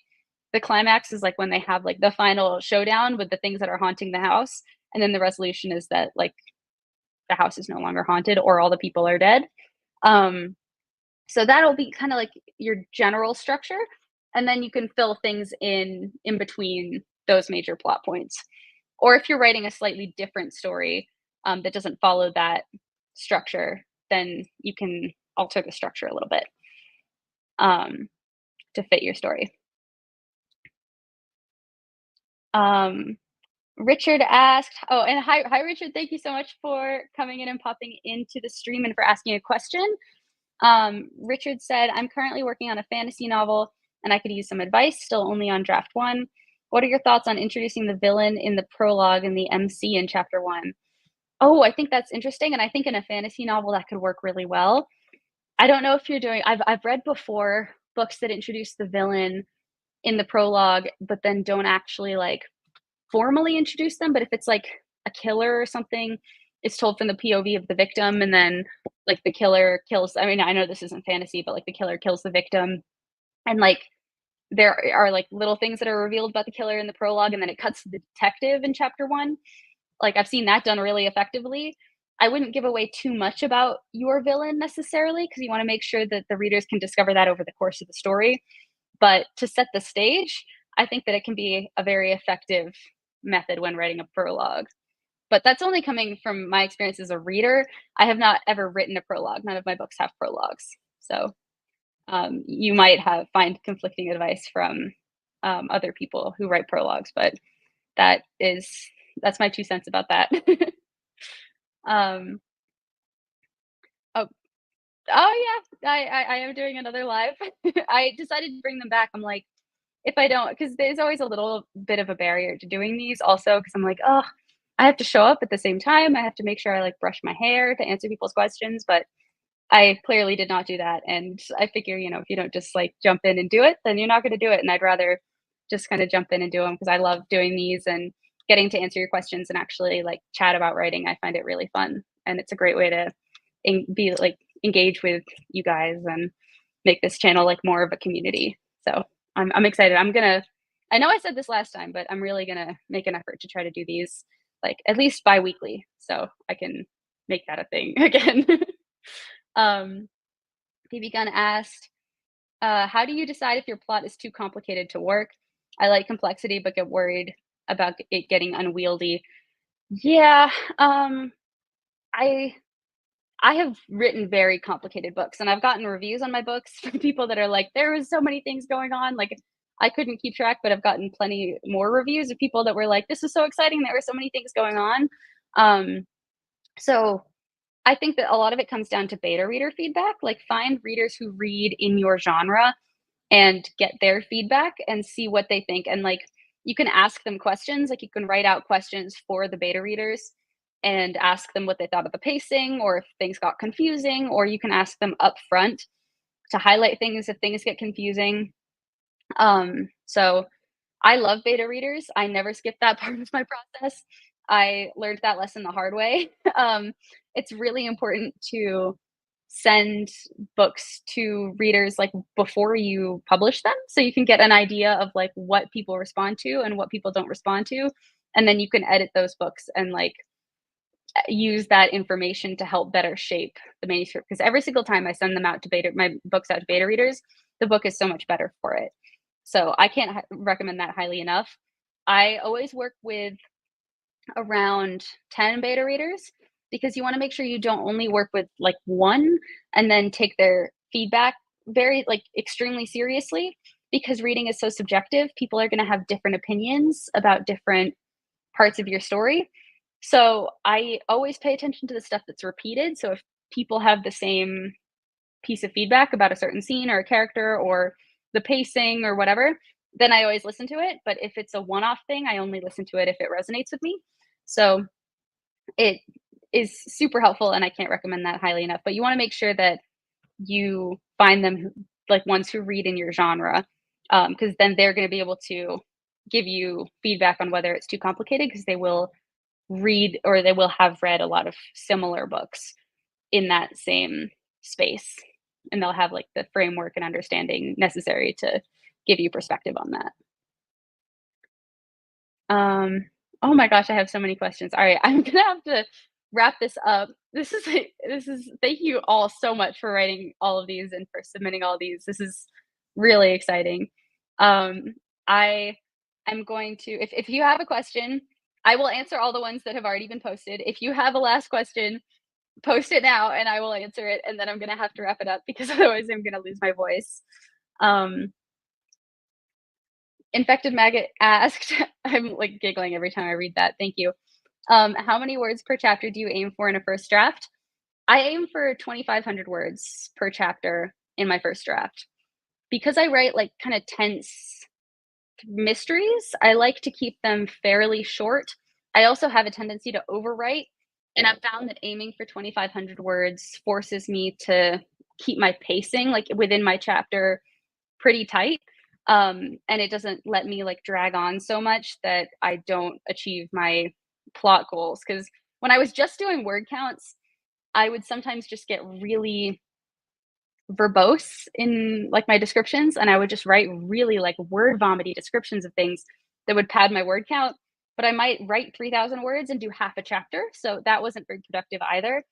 The climax is like when they have like the final showdown with the things that are haunting the house. And then the resolution is that like the house is no longer haunted or all the people are dead. Um, so that'll be kind of like your general structure. And then you can fill things in between those major plot points. Or if you're writing a slightly different story that doesn't follow that structure, then you can alter the structure a little bit to fit your story. Um, Richard asked, oh, and hi, Richard. Thank you so much for coming in and popping into the stream and for asking a question. Richard said, I'm currently working on a fantasy novel and I could use some advice, still only on draft one. What are your thoughts on introducing the villain in the prologue and the MC in chapter one? Oh, I think that's interesting. And I think in a fantasy novel that could work really well. I don't know if you're doing, I've read before books that introduce the villain in the prologue, but then don't actually like formally introduce them. But if it's like a killer or something, it's told from the POV of the victim. And then like the killer kills, I mean, I know this isn't fantasy, but like the killer kills the victim. And like there are like little things that are revealed about the killer in the prologue. And then it cuts to the detective in chapter one. Like I've seen that done really effectively. I wouldn't give away too much about your villain necessarily because you want to make sure that the readers can discover that over the course of the story. But to set the stage, I think that it can be a very effective method when writing a prologue. But that's only coming from my experience as a reader. I have not ever written a prologue. None of my books have prologues. So you might find conflicting advice from other people who write prologues, but that's my 2 cents about that. um, oh, oh yeah, I am doing another live. I decided to bring them back. I'm like, if I don't, because there's always a little bit of a barrier to doing these also, because I'm like, oh, I have to show up at the same time. I have to make sure I like brush my hair to answer people's questions, but I clearly did not do that. And I figure, if you don't just like jump in and do it, then you're not going to do it. And I'd rather just kind of jump in and do them because I love doing these and getting to answer your questions and actually like chat about writing. I find it really fun. And it's a great way to be like engage with you guys and make this channel like more of a community. So I'm excited. I know I said this last time, but I'm really gonna make an effort to try to do these like at least bi-weekly so I can make that a thing again. BB Gun asked, how do you decide if your plot is too complicated to work? I like complexity, but get worried about it getting unwieldy. Yeah, I I have written very complicated books, and I've gotten reviews on my books from people that are like, there was so many things going on. Like, I couldn't keep track, but I've gotten plenty more reviews of people that were like, this was so exciting. There were so many things going on. So I think that a lot of it comes down to beta reader feedback. Like, find readers who read in your genre and get their feedback and see what they think. And like, you can ask them questions, like you can write out questions for the beta readers and ask them what they thought of the pacing or if things got confusing, or you can ask them up front to highlight things if things get confusing. So I love beta readers. I never skip that part of my process. I learned that lesson the hard way. It's really important to send books to readers like before you publish them so you can get an idea of like what people respond to and what people don't respond to, and then you can edit those books and like use that information to help better shape the manuscript, because every single time I send them out to beta my books out to beta readers, the book is so much better for it. So I can't recommend that highly enough. I always work with around 10 beta readers because you want to make sure you don't only work with like one and then take their feedback very like extremely seriously, because reading is so subjective. People are going to have different opinions about different parts of your story. So I always pay attention to the stuff that's repeated. So if people have the same piece of feedback about a certain scene or a character or the pacing or whatever, then I always listen to it. But if it's a one off thing, I only listen to it if it resonates with me. So it is super helpful and I can't recommend that highly enough. But you want to make sure that you find them like ones who read in your genre, because then they're going to be able to give you feedback on whether it's too complicated, because they will read or they will have read a lot of similar books in that same space, and they'll have like the framework and understanding necessary to give you perspective on that. Oh my gosh, I have so many questions. All right, I'm gonna have to wrap this up. This is thank you all so much for writing all of these and for submitting all these. This is really exciting. Um, I am going to if you have a question, I will answer all the ones that have already been posted. If you have a last question, post it now and I will answer it, and then I'm gonna have to wrap it up because otherwise I'm gonna lose my voice. Um, Infected Maggot asked, I'm like giggling every time I read that. Thank you. How many words per chapter do you aim for in a first draft? I aim for 2,500 words per chapter in my first draft. Because I write like kind of tense mysteries, I like to keep them fairly short. I also have a tendency to overwrite, and I've found that aiming for 2,500 words forces me to keep my pacing like within my chapter pretty tight. And it doesn't let me like drag on so much that I don't achieve my plot goals. Because when I was just doing word counts, I would sometimes just get really verbose in like my descriptions, and I would just write really like word vomity descriptions of things that would pad my word count. But I might write 3,000 words and do half a chapter, so that wasn't very productive either.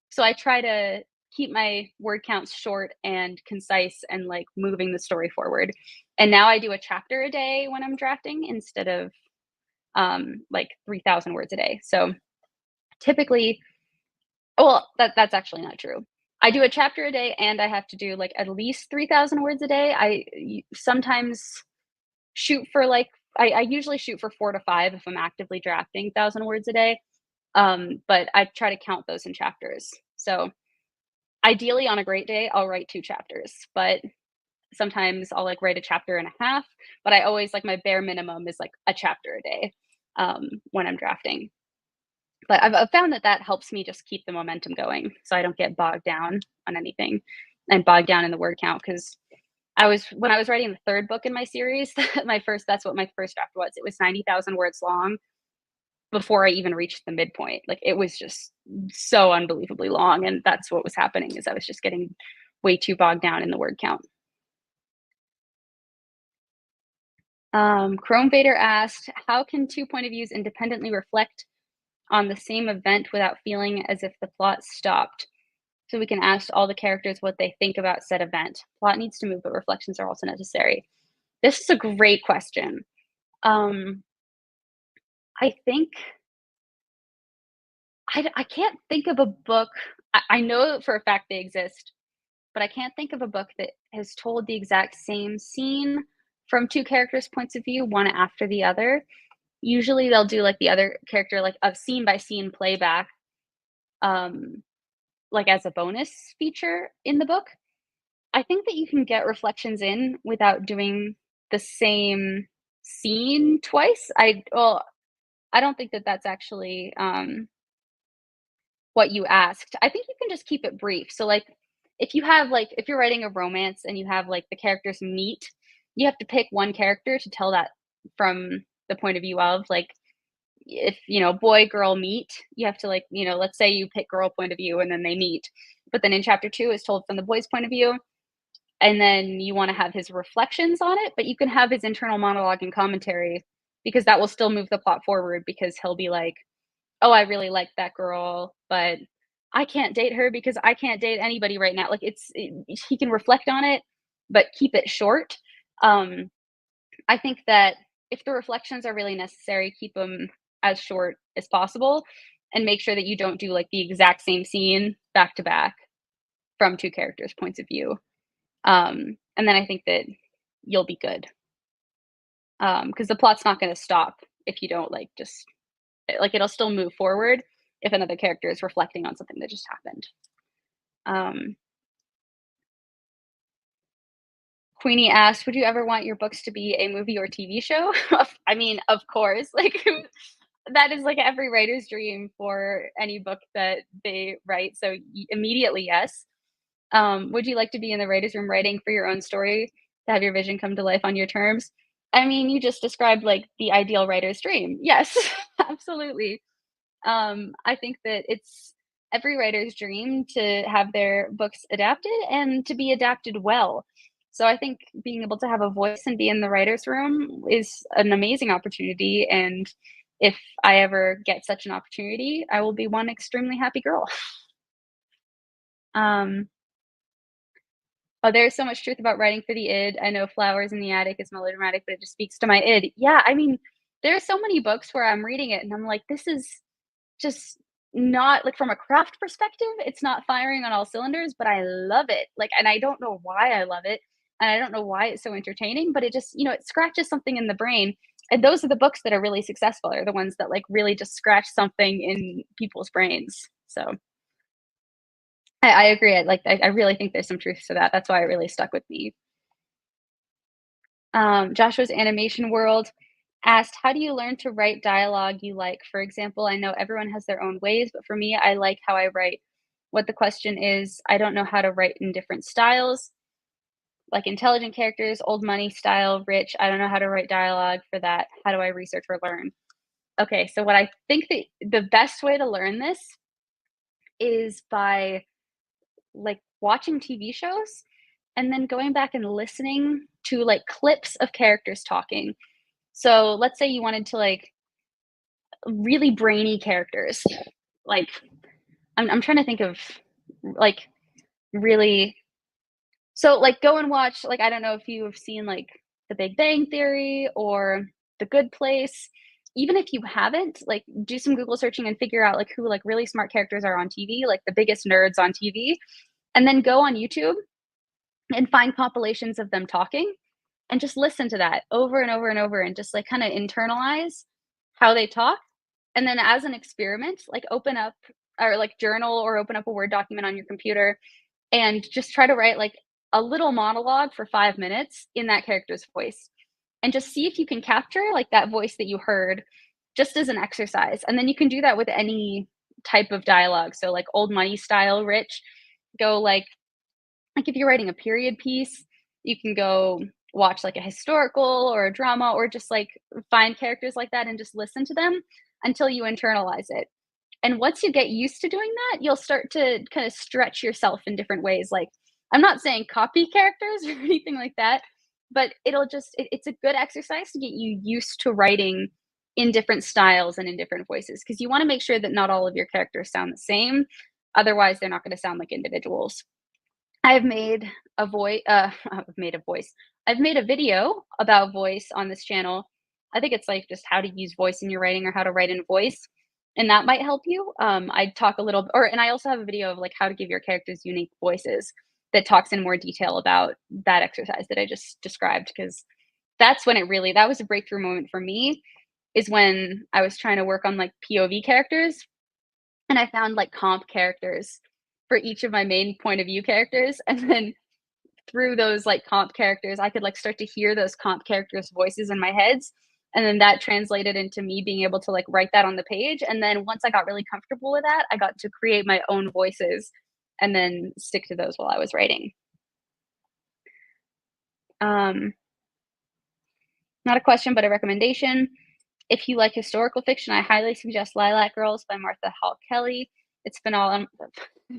So I try to keep my word counts short and concise and like moving the story forward. And now I do a chapter a day when I'm drafting instead of like 3,000 words a day. So typically, well, that's actually not true. I do a chapter a day and I have to do like at least 3,000 words a day. Sometimes shoot for like, I usually shoot for 4 to 5 if I'm actively drafting 1,000 words a day. But I try to count those in chapters. So ideally on a great day, I'll write 2 chapters, but sometimes I'll like write a chapter and a half, but I always like my bare minimum is like a chapter a day when I'm drafting. But I've found that that helps me just keep the momentum going so I don't get bogged down on anything and bogged down in the word count. Because when I was writing the third book in my series, that's what my first draft was. It was 90,000 words long before I even reached the midpoint. Like it was just so unbelievably long, and that's what was happening is I was just getting way too bogged down in the word count. Chrome Vader asked, how can two point of views independently reflect on the same event without feeling as if the plot stopped? So we can ask all the characters what they think about said event. Plot needs to move, but reflections are also necessary. This is a great question. I think I can't think of a book. I know for a fact they exist, but I can't think of a book that has told the exact same scene from two characters' points of view, one after the other. Usually they'll do like the other character, like a scene by scene playback, like as a bonus feature in the book. I think that you can get reflections in without doing the same scene twice. I don't think that that's actually what you asked. I think you can just keep it brief. So like if you're writing a romance and you have like the characters meet, you have to pick one character to tell that from the point of view of, like, if, boy, girl meet, you have to, like, let's say you pick girl point of view and then they meet. But then in chapter 2 is told from the boy's point of view, and then you want to have his reflections on it, but you can have his internal monologue and commentary because that will still move the plot forward because he'll be like, "Oh, I really like that girl, but I can't date her because I can't date anybody right now." Like he can reflect on it, but keep it short. Um, I think that if the reflections are really necessary, keep them as short as possible and make sure that you don't do like the exact same scene back to back from two characters' points of view. And then I think that you'll be good. Because the plot's not going to stop if you don't like just like it'll still move forward if another character is reflecting on something that just happened. Um, Queenie asked, "Would you ever want your books to be a movie or TV show?" I mean, of course. Like that is like every writer's dream for any book that they write. So immediately, yes. Would you like to be in the writer's room writing for your own story to have your vision come to life on your terms? I mean, you just described like the ideal writer's dream. Yes, absolutely. I think that it's every writer's dream to have their books adapted and to be adapted well. So I think being able to have a voice and be in the writer's room is an amazing opportunity. And if I ever get such an opportunity, I will be one extremely happy girl. Um, oh, there's so much truth about writing for the id. I know Flowers in the Attic is melodramatic, but it just speaks to my id. Yeah, I mean, there are so many books where I'm reading it and I'm like, this is just not like from a craft perspective, it's not firing on all cylinders, but I love it. Like, and I don't know why I love it. And I don't know why it's so entertaining, but it just, it scratches something in the brain. And those are the books that are really successful, are the ones that like really just scratch something in people's brains. So I agree. I really think there's some truth to that. That's why it really stuck with me. Joshua's Animation World asked, "How do you learn to write dialogue you like? For example, I know everyone has their own ways, but for me, I like how I write. What the question is, I don't know how to write in different styles, like intelligent characters, old money style, rich. I don't know how to write dialogue for that. How do I research or learn?" Okay, so what I think that the best way to learn this is by like watching TV shows and then going back and listening to like clips of characters talking. So let's say you wanted to like really brainy characters. Like I'm trying to think of like really so like go and watch like I don't know if you have seen like The Big Bang Theory or The Good Place. Even if you haven't, like do some Google searching and figure out like who like really smart characters are on TV, like the biggest nerds on TV, and then go on YouTube and find compilations of them talking and just listen to that over and over and over and just like kind of internalize how they talk. And then as an experiment, like open up or like journal or open up a Word document on your computer and just try to write like a little monologue for 5 minutes in that character's voice and just see if you can capture like that voice that you heard just as an exercise. And then you can do that with any type of dialogue. So like old money style rich, go like if you're writing a period piece, you can go watch like a historical or a drama or just like find characters like that and just listen to them until you internalize it. And once you get used to doing that, you'll start to kind of stretch yourself in different ways. Like, I'm not saying copy characters or anything like that, but it's a good exercise to get you used to writing in different styles and in different voices because you want to make sure that not all of your characters sound the same. Otherwise, they're not going to sound like individuals. I've made a voice. I've made a voice. I've made a video about voice on this channel. I think it's like just how to use voice in your writing or how to write in voice, and that might help you. I talk a little, and I also have a video of like how to give your characters unique voices that talks in more detail about that exercise that I just described because that's when that was a breakthrough moment for me. Is when I was trying to work on like POV characters and I found like comp characters for each of my main point of view characters. And then through those like comp characters, I could like start to hear those comp characters' voices in my heads. And then that translated into me being able to like write that on the page. And then once I got really comfortable with that, I got to create my own voices and then stick to those while I was writing. Um, Not a question, but a recommendation. If you like historical fiction, I highly suggest Lilac Girls by Martha Hall Kelly. It's phenomenal.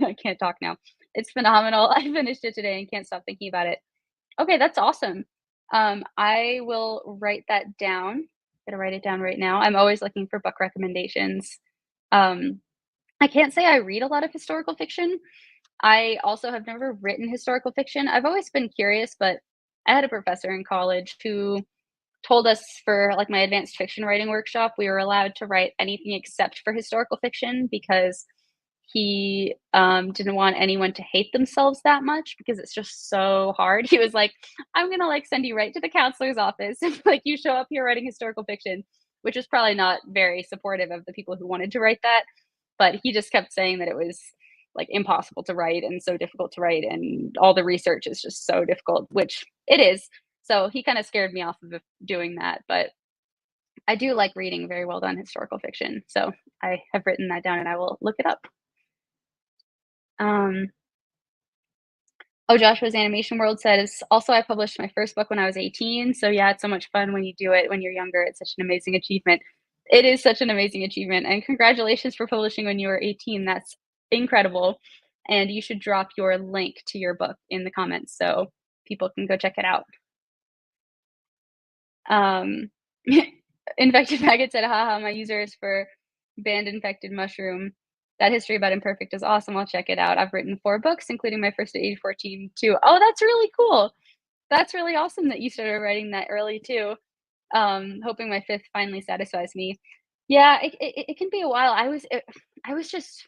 I can't talk now. It's phenomenal. I finished it today and can't stop thinking about it. Okay, that's awesome. I will write that down. I'm gonna write it down right now. I'm always looking for book recommendations. Um, I can't say I read a lot of historical fiction. I also have never written historical fiction. I've always been curious, but I had a professor in college who told us for like my advanced fiction writing workshop, we were allowed to write anything except for historical fiction because he didn't want anyone to hate themselves that much because it's just so hard. He was like, I'm gonna like send you right to the counselor's office if like you show up here writing historical fiction, which is probably not very supportive of the people who wanted to write that. But he just kept saying that it was like impossible to write and so difficult to write and all the research is just so difficult, which it is. So he kind of scared me off of doing that, but I do like reading very well done historical fiction. So I have written that down and I will look it up. Um, oh, Joshua's Animation World says, also, I published my first book when I was 18. So yeah, it's so much fun when you do it when you're younger. It's such an amazing achievement. It is such an amazing achievement. And congratulations for publishing when you were 18. That's incredible. And you should drop your link to your book in the comments so people can go check it out. Um, Infected Maggot said, haha, my user is for banned infected mushroom. That history about imperfect is awesome. I'll check it out. I've written 4 books, including my first at age 14 too. Oh, that's really cool. That's really awesome that you started writing that early too. Hoping my 5th finally satisfies me. Yeah, it can be a while. I was just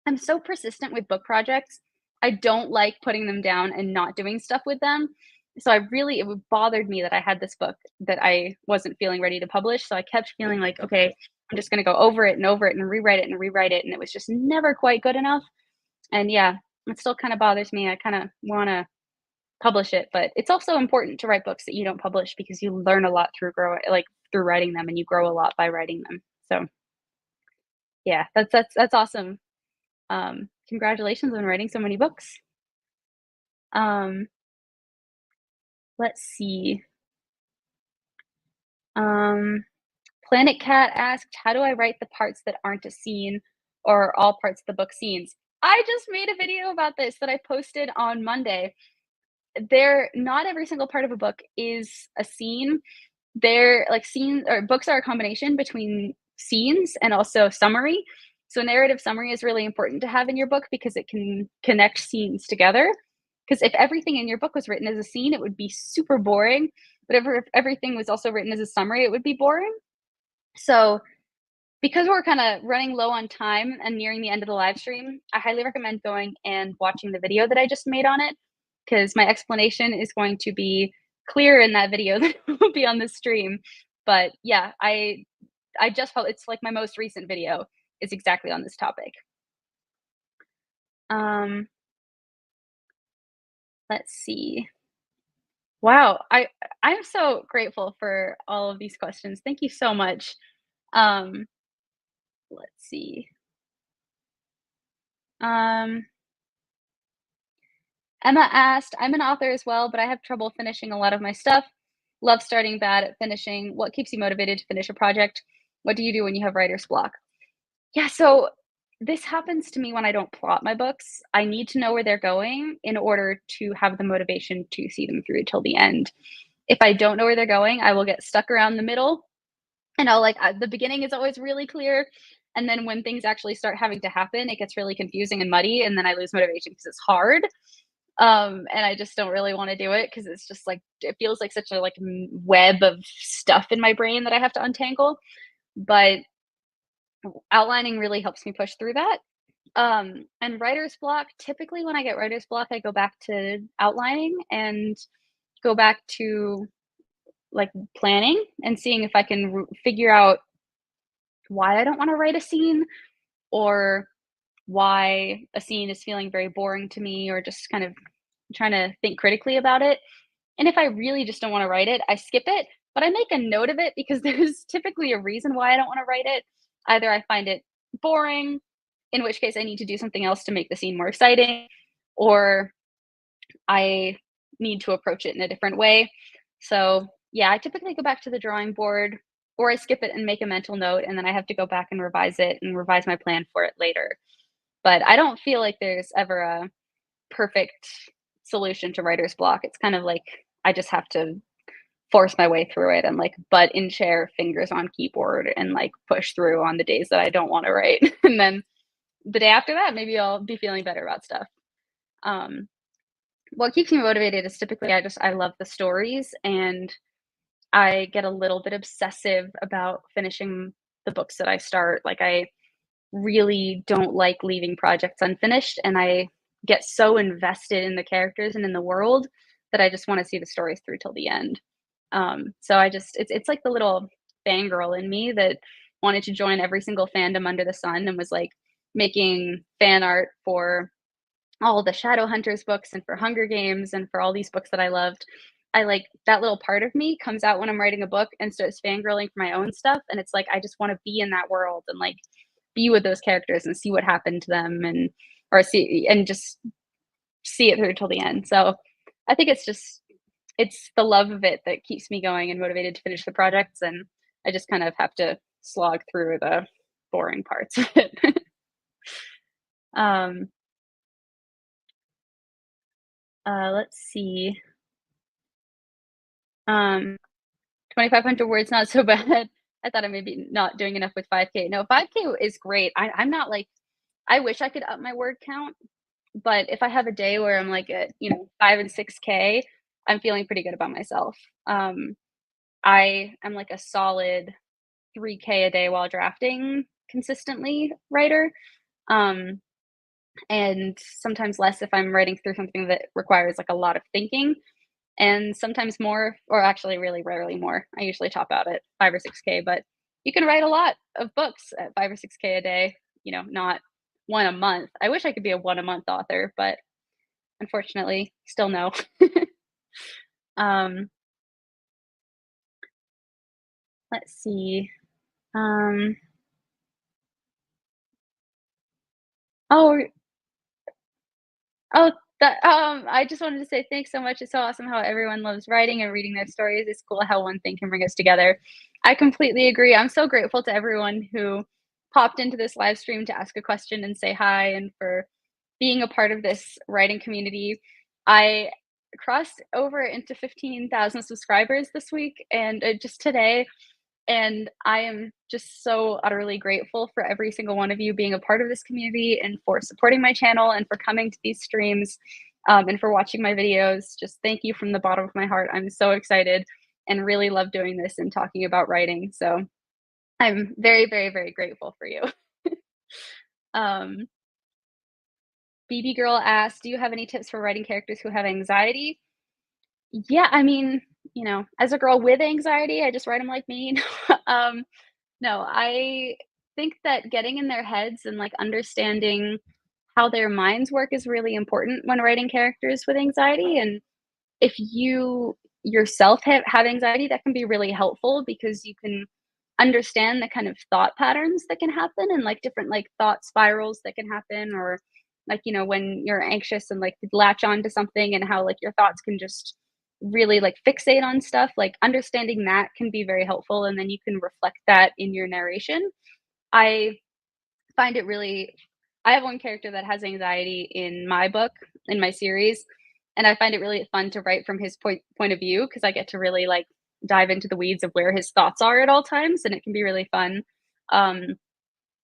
I'm so persistent with book projects. I don't like putting them down and not doing stuff with them. So it bothered me that I had this book that I wasn't feeling ready to publish. So I kept feeling like, okay, I'm just going to go over it and over it and rewrite it and rewrite it. And it was just never quite good enough. And yeah, it still kind of bothers me. I kind of want to publish it, but it's also important to write books that you don't publish because you learn a lot through writing them and you grow a lot by writing them. So yeah, that's awesome. Congratulations on writing so many books. Um, let's see. Um, Planet Cat asked, how do I write the parts that aren't a scene or all parts of the book scenes? I just made a video about this that I posted on Monday. Not every single part of a book is a scene. They're like scenes or books are a combination between scenes and also summary. So narrative summary is really important to have in your book because it can connect scenes together. Because if everything in your book was written as a scene, it would be super boring. But if everything was also written as a summary, it would be boring. So because we're kind of running low on time and nearing the end of the live stream, I highly recommend going and watching the video that I just made on it because my explanation is going to be clearer in that video than it will be on the stream. But yeah, I just felt it's like my most recent video is exactly on this topic. Let's see. Wow, I'm so grateful for all of these questions. Thank you so much. Um, let's see. Um, Emma asked, I'm an author as well, but I have trouble finishing a lot of my stuff. Love starting, bad at finishing. What keeps you motivated to finish a project? What do you do when you have writer's block? Yeah, so this happens to me when I don't plot my books. I need to know where they're going in order to have the motivation to see them through till the end. If I don't know where they're going, I will get stuck around the middle and the beginning is always really clear. And then when things actually start having to happen, it gets really confusing and muddy. And then I lose motivation because it's hard. And I just don't really want to do it because it's just like, it feels like such a like web of stuff in my brain that I have to untangle. But outlining really helps me push through that. And writer's block, typically when I get writer's block, I go back to outlining and go back to like planning and seeing if I can figure out why I don't want to write a scene or why a scene is feeling very boring to me or just kind of trying to think critically about it. And if I really just don't want to write it, I skip it, but I make a note of it because there's typically a reason why I don't want to write it. Either I find it boring, in which case I need to do something else to make the scene more exciting, or I need to approach it in a different way. So yeah, I typically go back to the drawing board or I skip it and make a mental note, and then I have to go back and revise it and revise my plan for it later. But I don't feel like there's ever a perfect solution to writer's block. It's kind of like I just have to force my way through it and like butt in chair, fingers on keyboard, and like push through on the days that I don't want to write. And then the day after that, maybe I'll be feeling better about stuff. Um, what keeps me motivated is typically I love the stories and I get a little bit obsessive about finishing the books that I start. Like I really don't like leaving projects unfinished, and I get so invested in the characters and in the world that I just want to see the stories through till the end. So I just it's like the little fangirl in me that wanted to join every single fandom under the sun and was like making fan art for all the Shadowhunters books and for Hunger Games and for all these books that I loved. I like that little part of me comes out when I'm writing a book and starts fangirling for my own stuff. And it's like I just want to be in that world and like be with those characters and see what happened to them and or see and just see it through till the end. So I think it's the love of it that keeps me going and motivated to finish the projects, and I just kind of have to slog through the boring parts of it. um, let's see. 2,500 words, not so bad. I thought I may be not doing enough with 5K. No, 5K is great. I'm not like, I wish I could up my word count, but if I have a day where I'm like at, 5 and 6K, I'm feeling pretty good about myself. Um, I am like a solid 3K a day while drafting consistently writer. Um, and sometimes less if I'm writing through something that requires like a lot of thinking, and sometimes more, or actually really rarely more. I usually top out at 5 or 6K, but you can write a lot of books at 5 or 6K a day, not one a month. I wish I could be a one a month author, but unfortunately, still no. um, let's see. Um, oh, Oh, I just wanted to say thanks so much. It's so awesome how everyone loves writing and reading their stories. It's cool how one thing can bring us together. I completely agree. I'm so grateful to everyone who popped into this live stream to ask a question and say hi and for being a part of this writing community. I crossed over into 15,000 subscribers this week and just today, and I am just so utterly grateful for every single one of you being a part of this community and for supporting my channel and for coming to these streams, and for watching my videos. Just thank you from the bottom of my heart. I'm so excited and really love doing this and talking about writing. So I'm very, very, very grateful for you. um, BB Girl asked, do you have any tips for writing characters who have anxiety? Yeah, I mean, as a girl with anxiety, I just write them like me. um, No, I think that getting in their heads and, like, understanding how their minds work is really important when writing characters with anxiety, and if you yourself have anxiety, that can be really helpful because you can understand the kind of thought patterns that can happen and, like, different, like, thought spirals that can happen or, like, when you're anxious and, like, latch on to something and how, like, your thoughts can just really, like, fixate on stuff, like, understanding that can be very helpful, and then you can reflect that in your narration. I find it really I have one character that has anxiety in my book, in my series, and I find it really fun to write from his point of view because I get to really, like, dive into the weeds of where his thoughts are at all times, and it can be really fun. Um,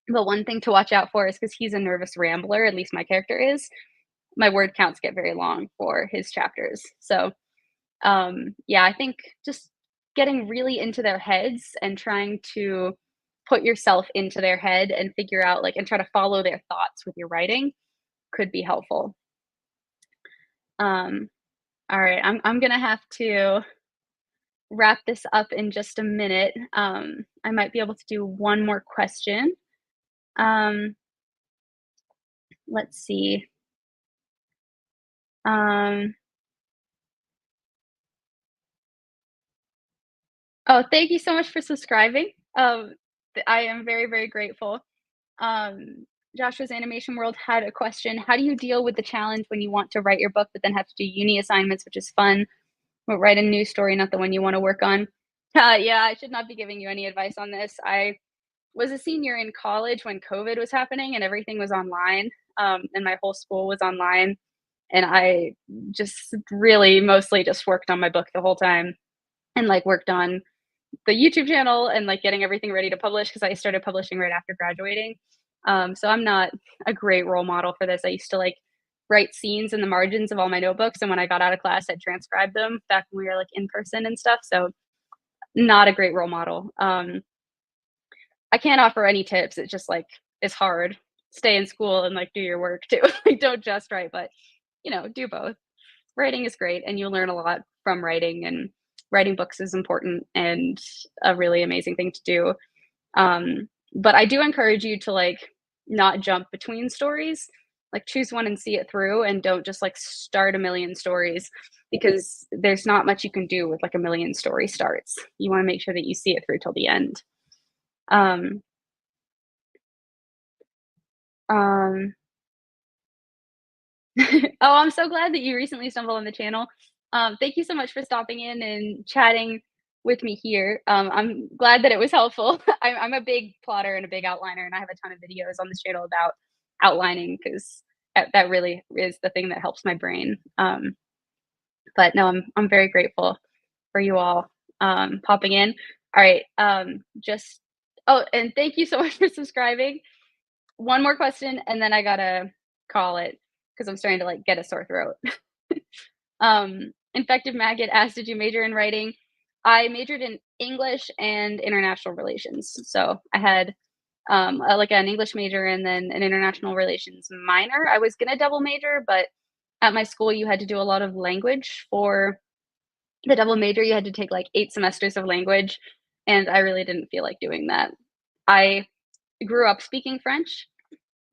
but one thing to watch out for is because he's a nervous rambler, at least my character is, my word counts get very long for his chapters. So, yeah, I think just getting really into their heads and trying to put yourself into their head and figure out, like, and try to follow their thoughts with your writing could be helpful. Um, all right, I'm gonna have to wrap this up in just a minute. I might be able to do one more question. Um, let's see. Um, oh, thank you so much for subscribing. I am very, very grateful. Joshua's Animation World had a question. How do you deal with the challenge when you want to write your book but then have to do uni assignments, which is fun, But write a new story, not the one you wanna work on. Yeah, I should not be giving you any advice on this. I was a senior in college when COVID was happening and everything was online, and my whole school was online, and I just really mostly just worked on my book the whole time and, like, worked on the YouTube channel and, like, getting everything ready to publish because I started publishing right after graduating. So I'm not a great role model for this. I used to, like, write scenes in the margins of all my notebooks, and when I got out of class, I'd transcribe them back when we were, like, in person and stuff, so not a great role model. I can't offer any tips. It's just, like, it's hard. Stay in school and, like, do your work too. Like, don't just write, but, do both. Writing is great, and you'll learn a lot from writing, and writing books is important and a really amazing thing to do. But I do encourage you to, like, not jump between stories. Like, choose one and see it through, and don't just, like, start a million stories because there's not much you can do with, like, a million story starts. You wanna make sure that you see it through till the end. Um, um Oh, I'm so glad that you recently stumbled on the channel. Thank you so much for stopping in and chatting with me here. I'm glad that it was helpful. I'm a big plotter and a big outliner, and I have a ton of videos on this channel about outlining because that really is the thing that helps my brain. But no, I'm very grateful for you all popping in. All right, just oh, and thank you so much for subscribing. One more question, and then I gotta call it because I'm starting to, like, get a sore throat. Infected Maggot asked, "Did you major in writing?" I majored in English and international relations. So I had, like, an English major and then an international relations minor. I was gonna double major, but at my school, you had to do a lot of language for the double major. You had to take, like, 8 semesters of language, and I really didn't feel like doing that. I grew up speaking French,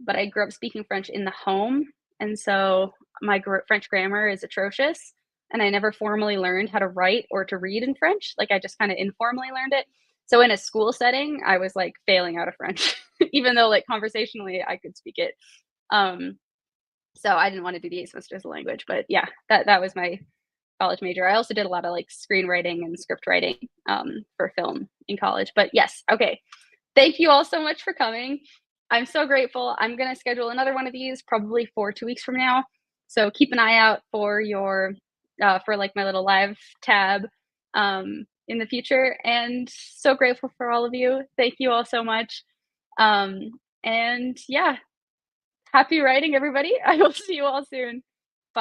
but I grew up speaking French in the home, and so my French grammar is atrocious, and I never formally learned how to write or to read in French. Like, I just kind of informally learned it. So in a school setting, I was like failing out of French, even though like conversationally I could speak it. Um, so I didn't want to do the 8 semesters of language, but yeah, that was my college major. I also did a lot of like screenwriting and script writing for film in college. But yes, okay. Thank you all so much for coming. I'm so grateful. I'm gonna schedule another one of these probably for 2 weeks from now. So keep an eye out for your for like my little live tab in the future. And so grateful for all of you. Thank you all so much. And yeah, happy writing, everybody. I will see you all soon.